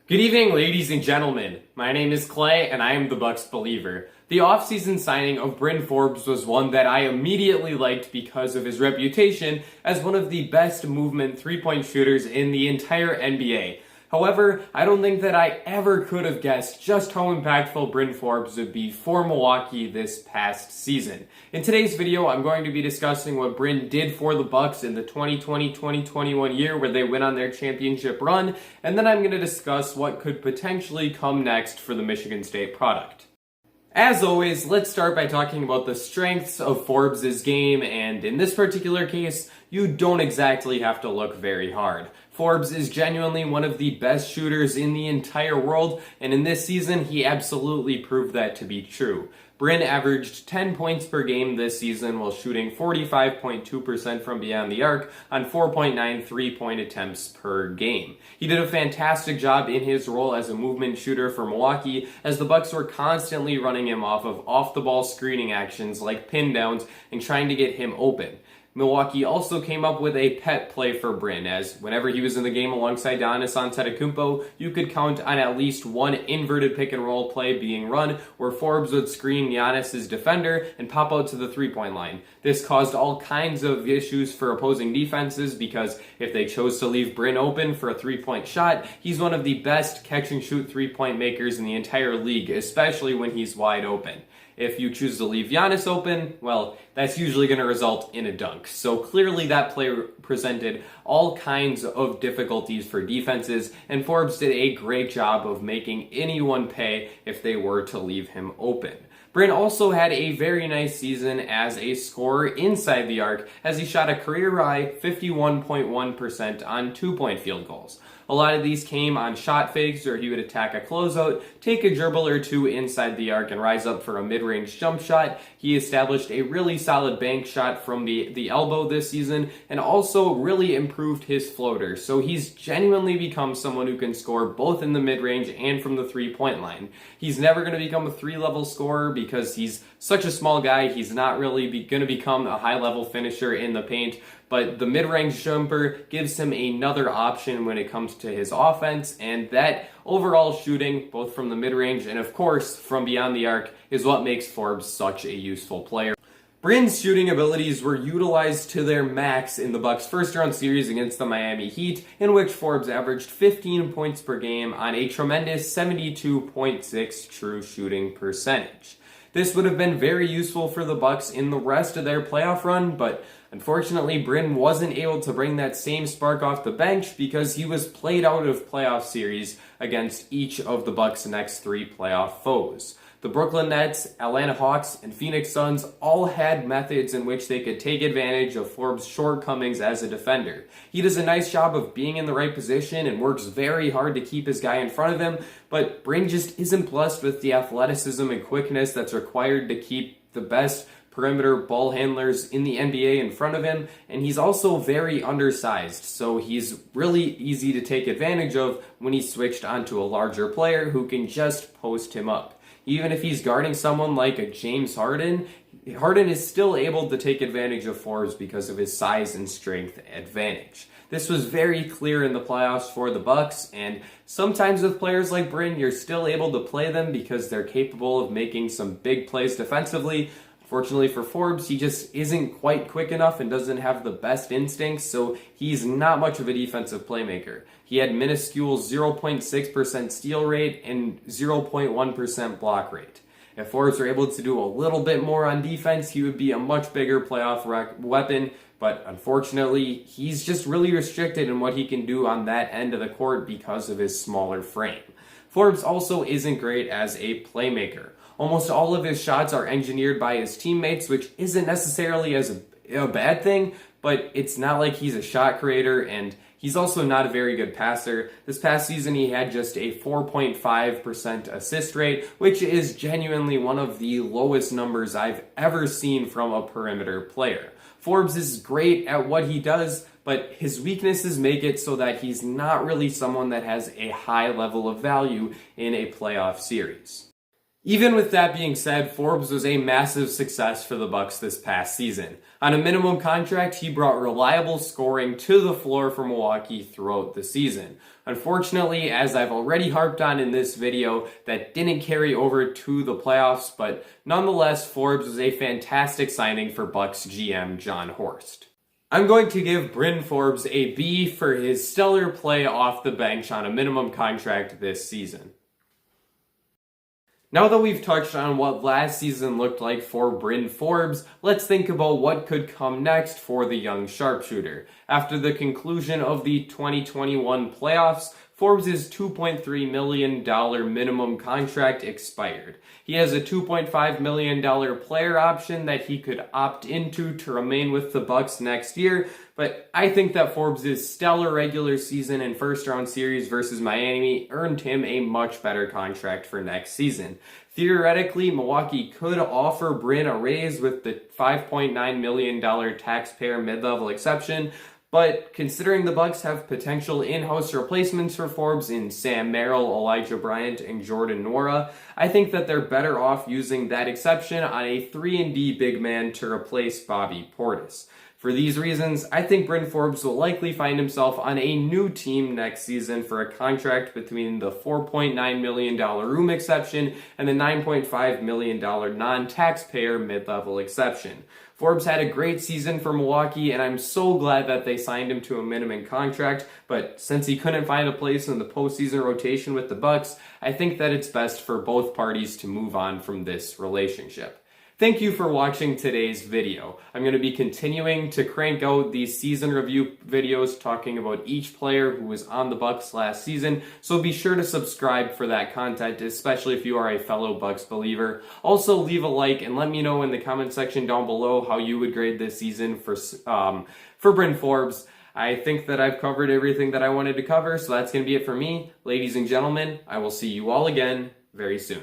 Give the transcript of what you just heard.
Good evening, ladies and gentlemen. My name is Clay, and I am the Bucks believer. The offseason signing of Bryn Forbes was one that I immediately liked because of his reputation as one of the best movement three-point shooters in the entire NBA. However, I don't think that I ever could have guessed just how impactful Bryn Forbes would be for Milwaukee this past season. In today's video, I'm going to be discussing what Bryn did for the Bucks in the 2020-2021 year where they went on their championship run, and then I'm going to discuss what could potentially come next for the Michigan State product. As always, let's start by talking about the strengths of Forbes' game, and in this particular case, you don't exactly have to look very hard. Forbes is genuinely one of the best shooters in the entire world, and in this season, he absolutely proved that to be true. Bryn averaged 10 points per game this season while shooting 45.2% from beyond the arc on 4.9 three-point attempts per game. He did a fantastic job in his role as a movement shooter for Milwaukee, as the Bucks were constantly running him off of off-the-ball screening actions like pin downs and trying to get him open. Milwaukee also came up with a pet play for Bryn, as whenever he was in the game alongside Giannis Antetokounmpo, you could count on at least one inverted pick-and-roll play being run where Forbes would screen Giannis' defender and pop out to the three-point line. This caused all kinds of issues for opposing defenses because if they chose to leave Bryn open for a three-point shot, he's one of the best catch-and-shoot three-point makers in the entire league, especially when he's wide open. If you choose to leave Giannis open, well, that's usually going to result in a dunk. So clearly that play presented all kinds of difficulties for defenses, and Forbes did a great job of making anyone pay if they were to leave him open. Bryn also had a very nice season as a scorer inside the arc, as he shot a career-high 51.1% on two-point field goals. A lot of these came on shot fakes where he would attack a closeout, take a dribble or two inside the arc, and rise up for a mid-range jump shot. He established a really solid bank shot from the elbow this season, and also really improved his floater. So he's genuinely become someone who can score both in the mid-range and from the three-point line. He's never going to become a three-level scorer because he's such a small guy. He's not really going to become a high-level finisher in the paint, but the mid-range jumper gives him another option when it comes to his offense, and that overall shooting, both from the mid-range and of course from beyond the arc, is what makes Forbes such a useful player. Bryn's shooting abilities were utilized to their max in the Bucks' first-round series against the Miami Heat, in which Forbes averaged 15 points per game on a tremendous 72.6 true shooting percentage. This would have been very useful for the Bucks in the rest of their playoff run, but unfortunately, Bryn wasn't able to bring that same spark off the bench because he was played out of playoff series against each of the Bucks' next three playoff foes. The Brooklyn Nets, Atlanta Hawks, and Phoenix Suns all had methods in which they could take advantage of Forbes' shortcomings as a defender. He does a nice job of being in the right position and works very hard to keep his guy in front of him, but Bryn just isn't blessed with the athleticism and quickness that's required to keep the best perimeter ball handlers in the NBA in front of him, and he's also very undersized, so he's really easy to take advantage of when he's switched onto a larger player who can just post him up. Even if he's guarding someone like a James Harden, Harden is still able to take advantage of Forbes because of his size and strength advantage. This was very clear in the playoffs for the Bucks, and sometimes with players like Bryn, you're still able to play them because they're capable of making some big plays defensively. Fortunately for Forbes, he just isn't quite quick enough and doesn't have the best instincts, so he's not much of a defensive playmaker. He had minuscule 0.6% steal rate and 0.1% block rate. If Forbes were able to do a little bit more on defense, he would be a much bigger playoff weapon, but unfortunately, he's just really restricted in what he can do on that end of the court because of his smaller frame. Forbes also isn't great as a playmaker. Almost all of his shots are engineered by his teammates, which isn't necessarily as a bad thing, but it's not like he's a shot creator, and he's also not a very good passer. This past season, he had just a 4.5% assist rate, which is genuinely one of the lowest numbers I've ever seen from a perimeter player. Forbes is great at what he does, but his weaknesses make it so that he's not really someone that has a high level of value in a playoff series. Even with that being said, Forbes was a massive success for the Bucks this past season. On a minimum contract, he brought reliable scoring to the floor for Milwaukee throughout the season. Unfortunately, as I've already harped on in this video, that didn't carry over to the playoffs, but nonetheless, Forbes was a fantastic signing for Bucks GM John Horst. I'm going to give Bryn Forbes a B for his stellar play off the bench on a minimum contract this season. Now that we've touched on what last season looked like for Bryn Forbes, let's think about what could come next for the young sharpshooter. After the conclusion of the 2021 playoffs, Forbes' $2.3 million minimum contract expired. He has a $2.5 million player option that he could opt into to remain with the Bucks next year, but I think that Forbes' stellar regular season and first-round series versus Miami earned him a much better contract for next season. Theoretically, Milwaukee could offer Bryn a raise with the $5.9 million taxpayer mid-level exception, but considering the Bucks have potential in-house replacements for Forbes in Sam Merrill, Elijah Bryant, and Jordan Nwora, I think that they're better off using that exception on a 3-and-D big man to replace Bobby Portis. For these reasons, I think Bryn Forbes will likely find himself on a new team next season for a contract between the $4.9 million room exception and the $9.5 million non-taxpayer mid-level exception. Forbes had a great season for Milwaukee, and I'm so glad that they signed him to a minimum contract, but since he couldn't find a place in the postseason rotation with the Bucks, I think that it's best for both parties to move on from this relationship. Thank you for watching today's video. I'm going to be continuing to crank out these season review videos talking about each player who was on the Bucks last season, so be sure to subscribe for that content, especially if you are a fellow Bucks believer. Also, leave a like and let me know in the comment section down below how you would grade this season for Bryn Forbes. I think that I've covered everything that I wanted to cover, so that's going to be it for me. Ladies and gentlemen, I will see you all again very soon.